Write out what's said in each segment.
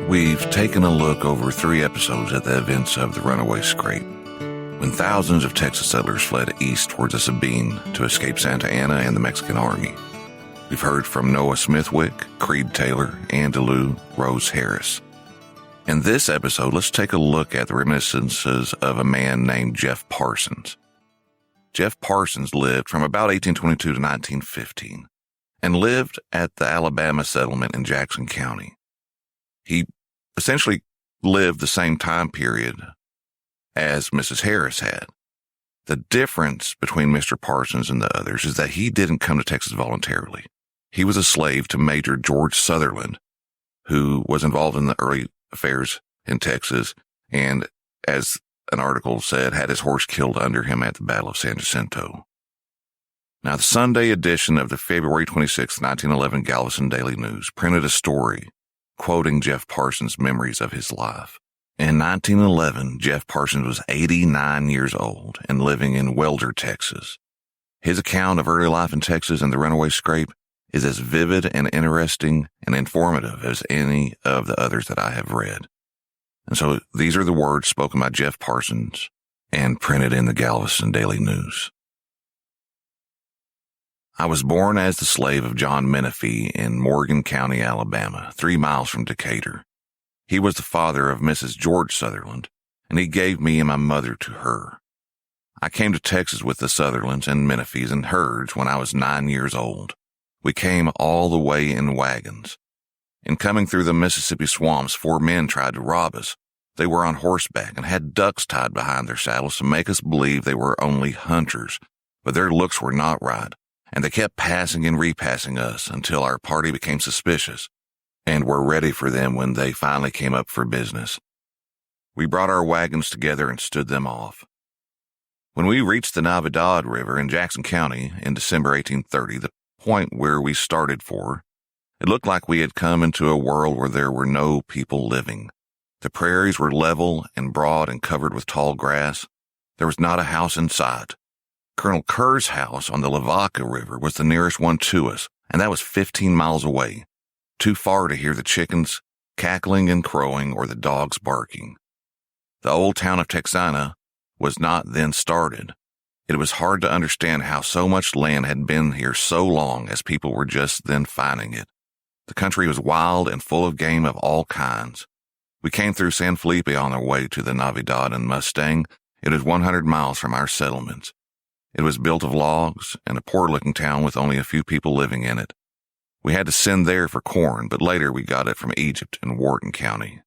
We've taken a look over 3 episodes at the events of the Runaway Scrape, when thousands of Texas settlers fled east towards the Sabine to escape Santa Anna and the Mexican Army. We've heard from Noah Smithwick, Creed Taylor, and Delu Rose Harris. In this episode, let's take a look at the reminiscences of a man named Jeff Parsons. Jeff Parsons lived from about 1822 to 1915 and lived at the Alabama settlement in Jackson County. He essentially lived the same time period as Mrs. Harris had. The difference between Mr. Parsons and the others is that he didn't come to Texas voluntarily. He was a slave to Major George Sutherland, who was involved in the early affairs in Texas and, as an article said, had his horse killed under him at the Battle of San Jacinto. Now, the Sunday edition of the February 26, 1911 Galveston Daily News printed a story quoting Jeff Parsons' memories of his life. In 1911, Jeff Parsons was 89 years old and living in Welder, Texas. His account of early life in Texas and the Runaway Scrape is as vivid and interesting and informative as any of the others that I have read. And so these are the words spoken by Jeff Parsons and printed in the Galveston Daily News. I was born as the slave of John Menifee in Morgan County, Alabama, 3 miles from Decatur. He was the father of Mrs. George Sutherland, and he gave me and my mother to her. I came to Texas with the Sutherlands and Menifees in herds when I was 9 years old. We came all the way in wagons. In coming through the Mississippi swamps, 4 men tried to rob us. They were on horseback and had ducks tied behind their saddles to make us believe they were only hunters, but their looks were not right, and they kept passing and repassing us until our party became suspicious and were ready for them when they finally came up for business. We brought our wagons together and stood them off. When we reached the Navidad River in Jackson County in December 1830, the point where we started for, it looked like we had come into a world where there were no people living. The prairies were level and broad and covered with tall grass. There was not a house in sight. Colonel Kerr's house on the Lavaca River was the nearest one to us, and that was 15 miles away, too far to hear the chickens cackling and crowing or the dogs barking. The old town of Texana was not then started. It was hard to understand how so much land had been here so long as people were just then finding it. The country was wild and full of game of all kinds. We came through San Felipe on our way to the Navidad and Mustang. It was 100 miles from our settlements. It was built of logs and a poor-looking town with only a few people living in it. We had to send there for corn, but later we got it from Egypt in Wharton County.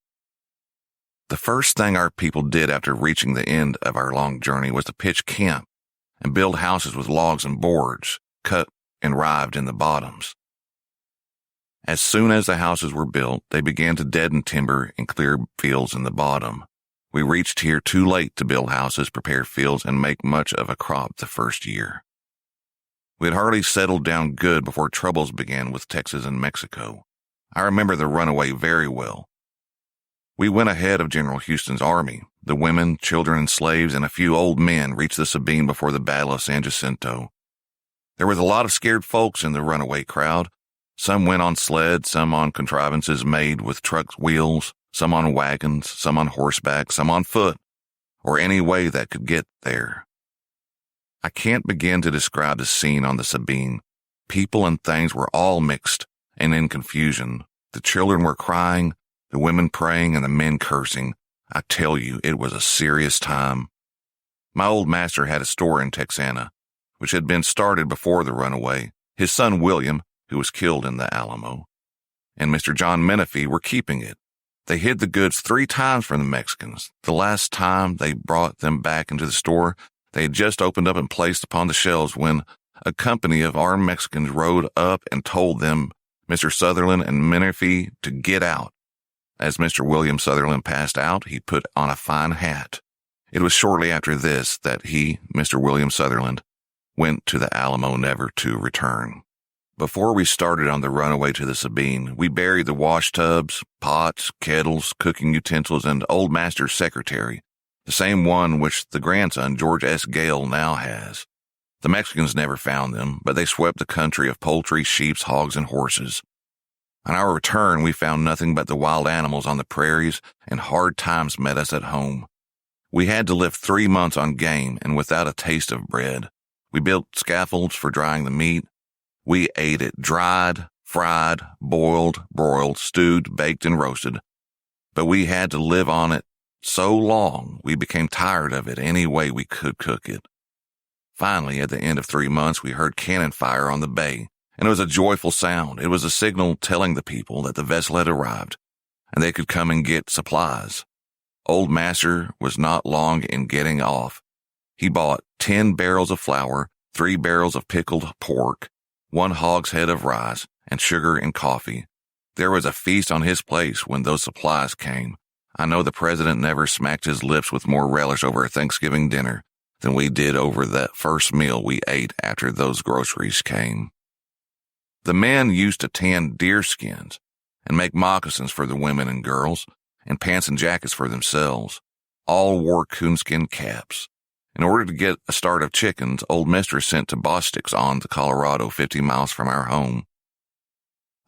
The first thing our people did after reaching the end of our long journey was to pitch camp and build houses with logs and boards, cut and rived in the bottoms. As soon as the houses were built, they began to deaden timber and clear fields in the bottom. We reached here too late to build houses, prepare fields, and make much of a crop the first year. We had hardly settled down good before troubles began with Texas and Mexico. I remember the runaway very well. We went ahead of General Houston's army. The women, children, and slaves and a few old men reached the Sabine before the Battle of San Jacinto. There was a lot of scared folks in the runaway crowd. Some went on sleds, some on contrivances made with truck wheels, some on wagons, some on horseback, some on foot, or any way that could get there. I can't begin to describe the scene on the Sabine. People and things were all mixed and in confusion. The children were crying, the women praying, and the men cursing. I tell you, it was a serious time. My old master had a store in Texana, which had been started before the runaway. His son William, who was killed in the Alamo, and Mr. John Menifee were keeping it. They hid the goods 3 times from the Mexicans. The last time they brought them back into the store, they had just opened up and placed upon the shelves when a company of armed Mexicans rode up and told them, Mr. Sutherland and Menifee, to get out. As Mr. William Sutherland passed out, he put on a fine hat. It was shortly after this that he, Mr. William Sutherland, went to the Alamo never to return. Before we started on the runaway to the Sabine, we buried the wash tubs, pots, kettles, cooking utensils, and old master's secretary, the same one which the grandson, George S. Gale, now has. The Mexicans never found them, but they swept the country of poultry, sheep, hogs, and horses. On our return, we found nothing but the wild animals on the prairies, and hard times met us at home. We had to live 3 months on game and without a taste of bread. We built scaffolds for drying the meat. We ate it dried, fried, boiled, broiled, stewed, baked, and roasted. But we had to live on it so long we became tired of it any way we could cook it. Finally, at the end of 3 months, we heard cannon fire on the bay, and it was a joyful sound. It was a signal telling the people that the vessel had arrived, and they could come and get supplies. Old Master was not long in getting off. He bought 10 barrels of flour, 3 barrels of pickled pork, 1 hogshead of rice, and sugar and coffee. There was a feast on his place when those supplies came. I know the president never smacked his lips with more relish over a Thanksgiving dinner than we did over that first meal we ate after those groceries came. The men used to tan deer skins and make moccasins for the women and girls, and pants and jackets for themselves. All wore coonskin caps. In order to get a start of chickens, Old Mistress sent to Bostic's on the Colorado, 50 miles from our home.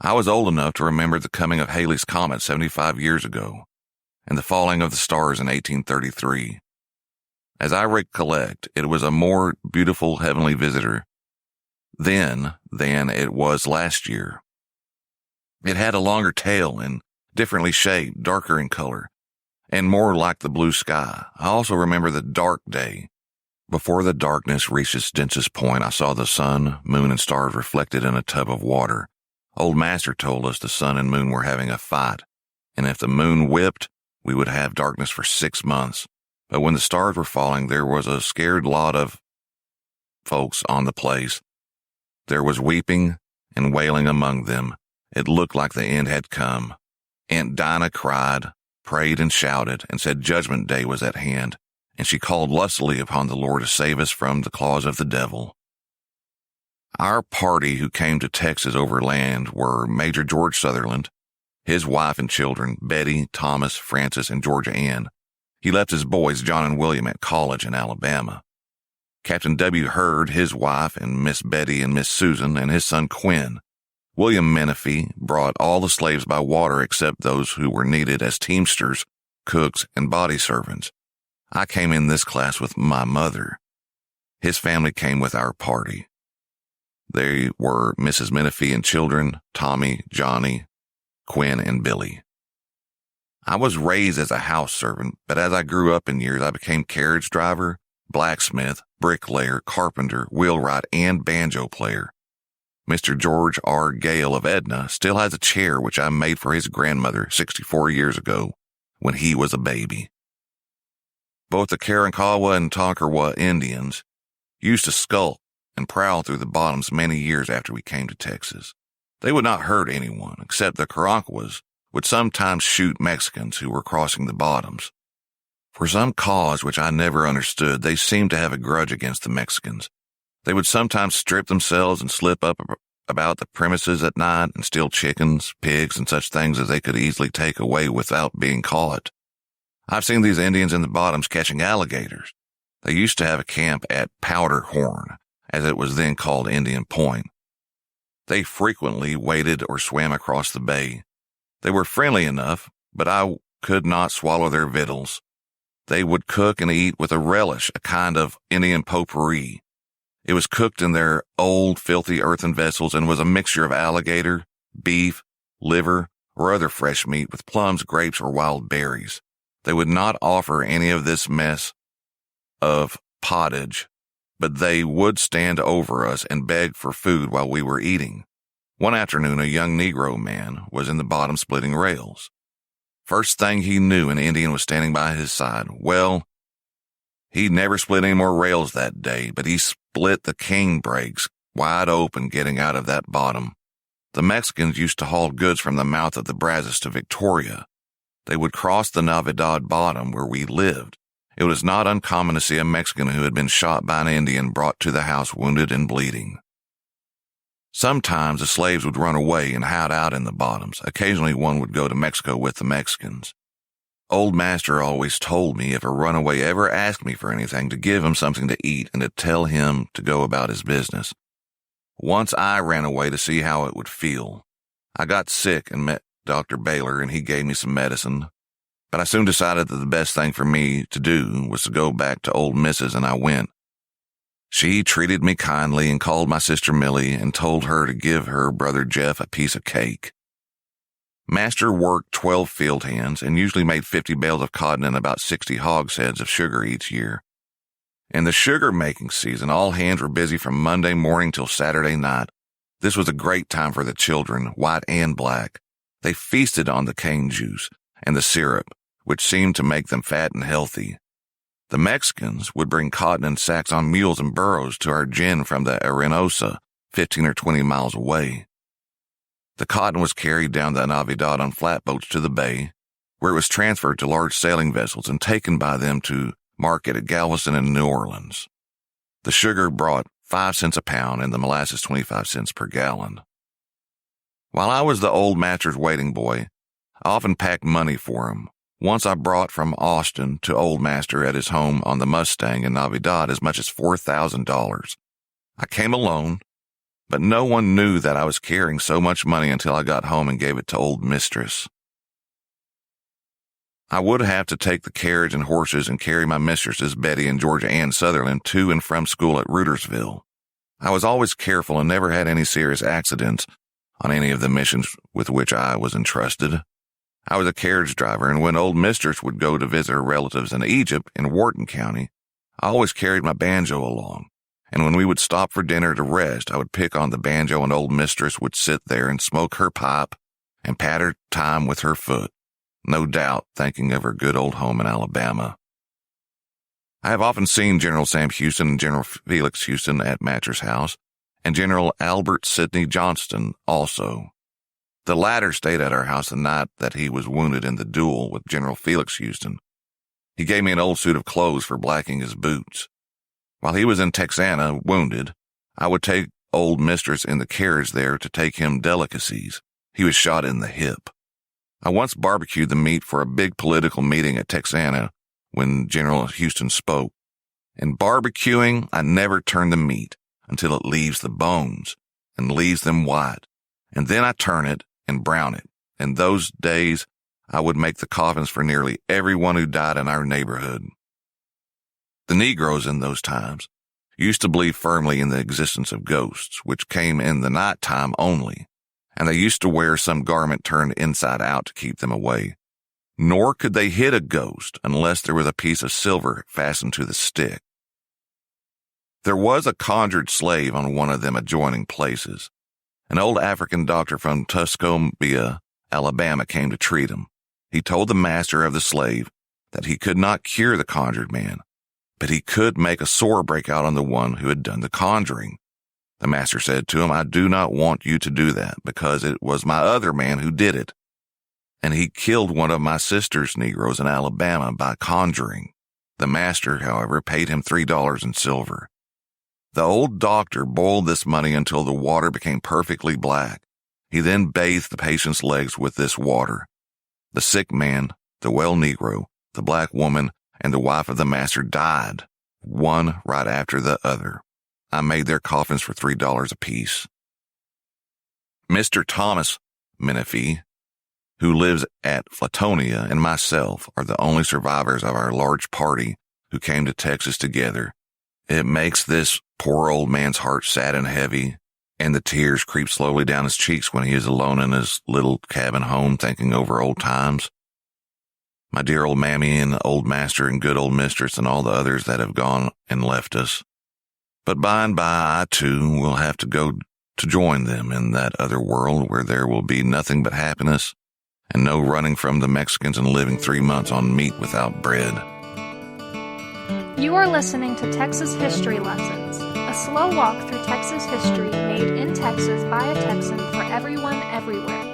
I was old enough to remember the coming of Halley's Comet 75 years ago, and the falling of the stars in 1833. As I recollect, it was a more beautiful heavenly visitor then than it was last year. It had a longer tail and differently shaped, darker in color, and more like the blue sky. I also remember the dark day. Before the darkness reached its densest point, I saw the sun, moon, and stars reflected in a tub of water. Old Master told us the sun and moon were having a fight, and if the moon whipped, we would have darkness for 6 months. But when the stars were falling, there was a scared lot of folks on the place. There was weeping and wailing among them. It looked like the end had come. Aunt Dinah cried, prayed, and shouted, and said Judgment Day was at hand, and she called lustily upon the Lord to save us from the claws of the devil. Our party who came to Texas overland were Major George Sutherland, his wife and children, Betty, Thomas, Francis, and Georgia Ann. He left his boys, John and William, at college in Alabama. Captain W. Hurd, his wife, and Miss Betty and Miss Susan, and his son Quinn. William Menifee brought all the slaves by water except those who were needed as teamsters, cooks, and body servants. I came in this class with my mother. His family came with our party. They were Mrs. Menifee and children, Tommy, Johnny, Quinn, and Billy. I was raised as a house servant, but as I grew up in years, I became carriage driver, blacksmith, bricklayer, carpenter, wheelwright, and banjo player. Mr. George R. Gale of Edna still has a chair which I made for his grandmother 64 years ago when he was a baby. Both the Karankawa and Tonkawa Indians used to skulk and prowl through the bottoms many years after we came to Texas. They would not hurt anyone, except the Karankawas would sometimes shoot Mexicans who were crossing the bottoms. For some cause which I never understood, they seemed to have a grudge against the Mexicans. They would sometimes strip themselves and slip up about the premises at night and steal chickens, pigs, and such things as they could easily take away without being caught. I've seen these Indians in the bottoms catching alligators. They used to have a camp at Powder Horn, as it was then called Indian Point. They frequently waded or swam across the bay. They were friendly enough, but I could not swallow their victuals. They would cook and eat with a relish, a kind of Indian potpourri. It was cooked in their old, filthy earthen vessels and was a mixture of alligator, beef, liver, or other fresh meat with plums, grapes, or wild berries. They would not offer any of this mess of pottage, but they would stand over us and beg for food while we were eating. One afternoon, a young Negro man was in the bottom splitting rails. First thing he knew, an Indian was standing by his side. Well, he never split any more rails that day, but he split the cane brakes wide open getting out of that bottom. The Mexicans used to haul goods from the mouth of the Brazos to Victoria. They would cross the Navidad bottom where we lived. It was not uncommon to see a Mexican who had been shot by an Indian brought to the house wounded and bleeding. Sometimes the slaves would run away and hide out in the bottoms. Occasionally one would go to Mexico with the Mexicans. Old Master always told me if a runaway ever asked me for anything to give him something to eat and to tell him to go about his business. Once I ran away to see how it would feel. I got sick and met Dr. Baylor, and he gave me some medicine. But I soon decided that the best thing for me to do was to go back to old Mrs., and I went. She treated me kindly and called my sister Millie and told her to give her brother Jeff a piece of cake. Master worked 12 field hands and usually made 50 bales of cotton and about 60 hogsheads of sugar each year. In the sugar-making season, all hands were busy from Monday morning till Saturday night. This was a great time for the children, white and black. They feasted on the cane juice and the syrup, which seemed to make them fat and healthy. The Mexicans would bring cotton in sacks on mules and burros to our gin from the Arenosa, 15 or 20 miles away. The cotton was carried down the Navidad on flatboats to the bay, where it was transferred to large sailing vessels and taken by them to market at Galveston and New Orleans. The sugar brought 5 cents a pound and the molasses 25 cents per gallon. While I was the old master's waiting boy, I often packed money for him. Once I brought from Austin to old master at his home on the Mustang in Navidad as much as $4,000. I came alone, but no one knew that I was carrying so much money until I got home and gave it to old mistress. I would have to take the carriage and horses and carry my mistresses, Betty and George and Sutherland, to and from school at Rudersville. I was always careful and never had any serious accidents on any of the missions with which I was entrusted. I was a carriage driver, and when old mistress would go to visit her relatives in Egypt in Wharton County, I always carried my banjo along. And when we would stop for dinner to rest, I would pick on the banjo, and old mistress would sit there and smoke her pipe and pat her time with her foot, no doubt thinking of her good old home in Alabama. I have often seen General Sam Houston and General Felix Houston at Matcher's house, and General Albert Sidney Johnston also. The latter stayed at our house the night that he was wounded in the duel with General Felix Houston. He gave me an old suit of clothes for blacking his boots. While he was in Texana, wounded, I would take old mistress in the carriage there to take him delicacies. He was shot in the hip. I once barbecued the meat for a big political meeting at Texana when General Houston spoke. In barbecuing, I never turn the meat until it leaves the bones and leaves them white, and then I turn it and brown it. In those days, I would make the coffins for nearly everyone who died in our neighborhood. The Negroes in those times used to believe firmly in the existence of ghosts, which came in the night time only, and they used to wear some garment turned inside out to keep them away. Nor could they hit a ghost unless there was a piece of silver fastened to the stick. There was a conjured slave on one of them adjoining places. An old African doctor from Tuscumbia, Alabama, came to treat him. He told the master of the slave that he could not cure the conjured man, but he could make a sore break out on the one who had done the conjuring. The master said to him, "I do not want you to do that, because it was my other man who did it, and he killed one of my sister's Negroes in Alabama by conjuring." The master, however, paid him $3 in silver. The old doctor boiled this money until the water became perfectly black. He then bathed the patient's legs with this water. The sick man, the well Negro, the black woman, and the wife of the master died, one right after the other. I made their coffins for $3 apiece. Mr. Thomas Menifee, who lives at Flatonia, and myself are the only survivors of our large party who came to Texas together. It makes this poor old man's heart sad and heavy, and the tears creep slowly down his cheeks when he is alone in his little cabin home thinking over old times. My dear old mammy and old master and good old mistress and all the others that have gone and left us. But by and by, I too will have to go to join them in that other world where there will be nothing but happiness and no running from the Mexicans and living 3 months on meat without bread. You are listening to Texas History Lessons, a slow walk through Texas history made in Texas by a Texan for everyone everywhere.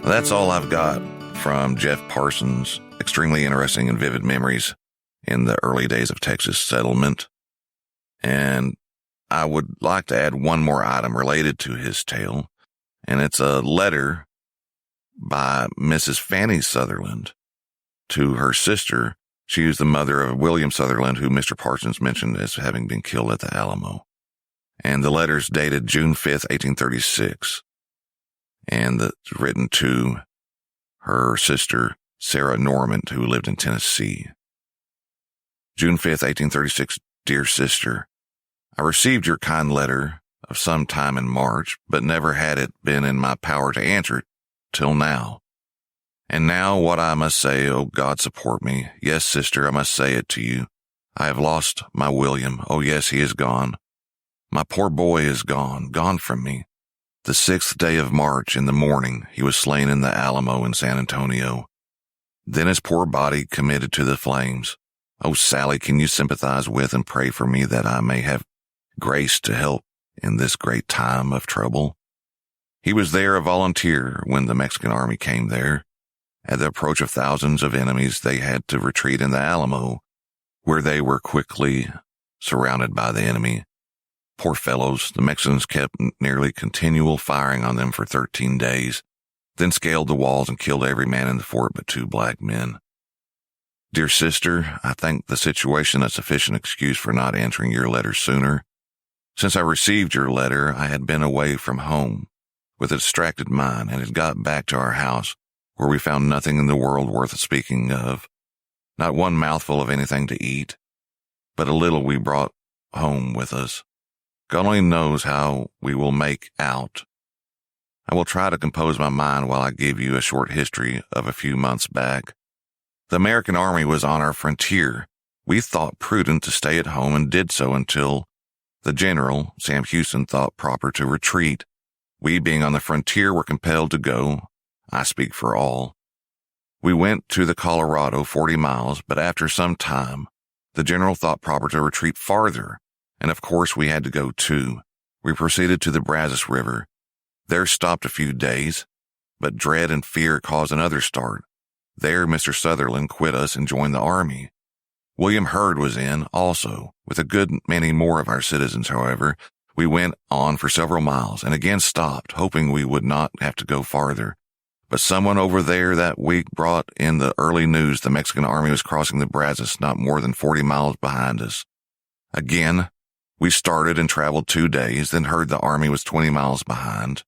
That's all I've got from Jeff Parsons' extremely interesting and vivid memories in the early days of Texas settlement. And I would like to add one more item related to his tale, and it's a letter by Mrs. Fannie Sutherland to her sister. She was the mother of William Sutherland, who Mr. Parsons mentioned as having been killed at the Alamo. And the letter's dated June 5th, 1836. and that's written to her sister, Sarah Norman, who lived in Tennessee. June 5th, 1836, Dear Sister, I received your kind letter of some time in March, but never had it been in my power to answer it till now. And now what I must say, oh God, support me. Yes, sister, I must say it to you. I have lost my William. Oh yes, he is gone. My poor boy is gone from me. The 6th day of March in the morning, he was slain in the Alamo in San Antonio. Then his poor body committed to the flames. Oh, Sally, can you sympathize with and pray for me that I may have grace to help in this great time of trouble? He was there a volunteer when the Mexican army came there. At the approach of thousands of enemies, they had to retreat in the Alamo, where they were quickly surrounded by the enemy. Poor fellows, the Mexicans kept nearly continual firing on them for 13 days, then scaled the walls and killed every man in the fort but 2 black men. Dear sister, I think the situation a sufficient excuse for not answering your letter sooner. Since I received your letter, I had been away from home with a distracted mind and had got back to our house, where we found nothing in the world worth speaking of, not one mouthful of anything to eat, but a little we brought home with us. God only knows how we will make out. I will try to compose my mind while I give you a short history of a few months back. The American army was on our frontier. We thought prudent to stay at home and did so until the general, Sam Houston, thought proper to retreat. We, being on the frontier, were compelled to go. I speak for all. We went to the Colorado, 40 miles, but after some time, the general thought proper to retreat farther, and of course we had to go too. We proceeded to the Brazos River. There stopped a few days, but dread and fear caused another start. There Mr. Sutherland quit us and joined the army. William Hurd was in also. With a good many more of our citizens, however, we went on for several miles and again stopped, hoping we would not have to go farther. But someone over there that week brought in the early news the Mexican army was crossing the Brazos not more than 40 miles behind us. Again, we started and traveled 2 days, then heard the army was 20 miles behind.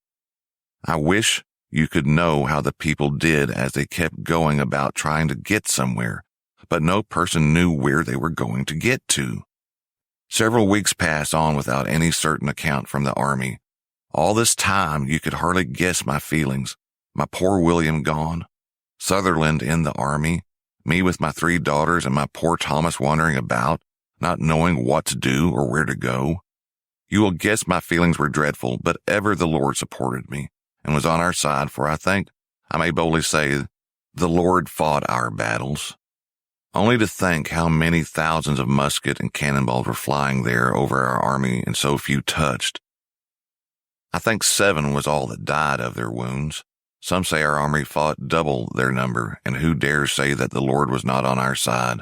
I wish you could know how the people did as they kept going about trying to get somewhere, but no person knew where they were going to get to. Several weeks passed on without any certain account from the army. All this time you could hardly guess my feelings. My poor William gone, Sutherland in the army, me with my 3 daughters and my poor Thomas wandering about, not knowing what to do or where to go. You will guess my feelings were dreadful, but ever the Lord supported me and was on our side, for I think I may boldly say the Lord fought our battles. Only to think how many thousands of musket and cannonballs were flying there over our army and so few touched. I think 7 was all that died of their wounds. Some say our army fought double their number, and who dares say that the Lord was not on our side?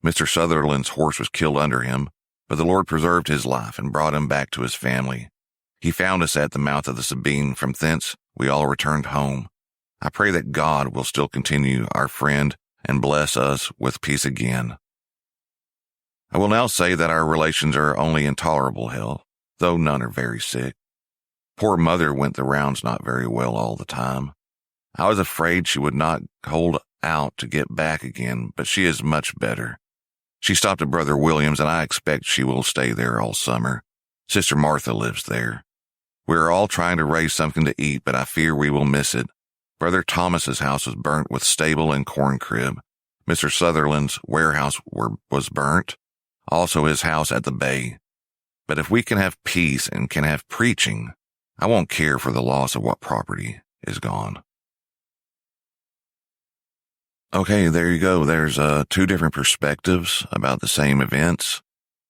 Mr. Sutherland's horse was killed under him, but the Lord preserved his life and brought him back to his family. He found us at the mouth of the Sabine. From thence we all returned home. I pray that God will still continue our friend and bless us with peace again. I will now say that our relations are only in tolerable health, though none are very sick. Poor mother went the rounds not very well all the time. I was afraid she would not hold out to get back again, but she is much better. She stopped at Brother William's, and I expect she will stay there all summer. Sister Martha lives there. We are all trying to raise something to eat, but I fear we will miss it. Brother Thomas's house was burnt with stable and corn crib. Mr. Sutherland's warehouse was burnt, also his house at the bay. But if we can have peace and can have preaching, I won't care for the loss of what property is gone. Okay, there you go. There's 2 different perspectives about the same events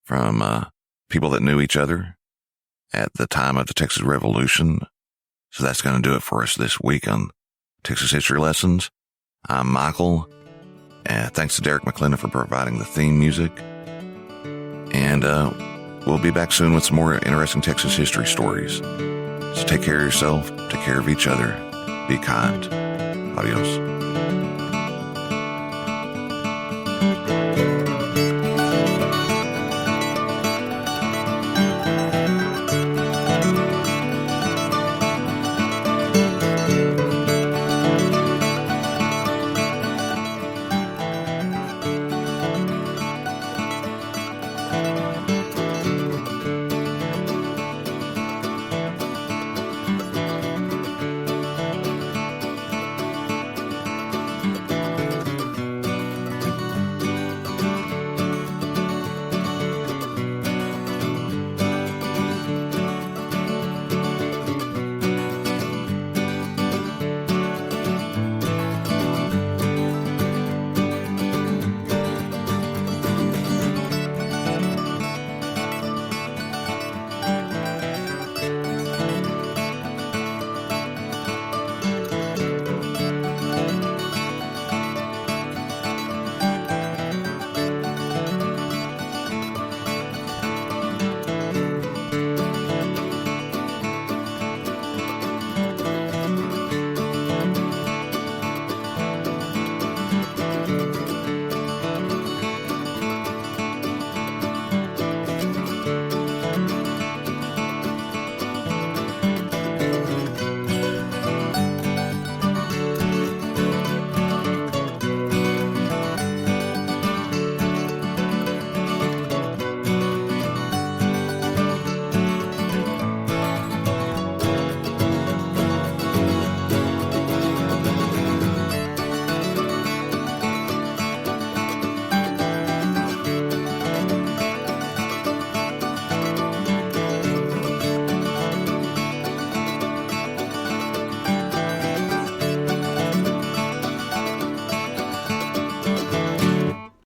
from people that knew each other at the time of the Texas Revolution. So that's going to do it for us this week on Texas History Lessons. I'm Michael, and thanks to Derek McClendon for providing the theme music. And we'll be back soon with some more interesting Texas history stories. So take care of yourself, take care of each other, be kind. Adios.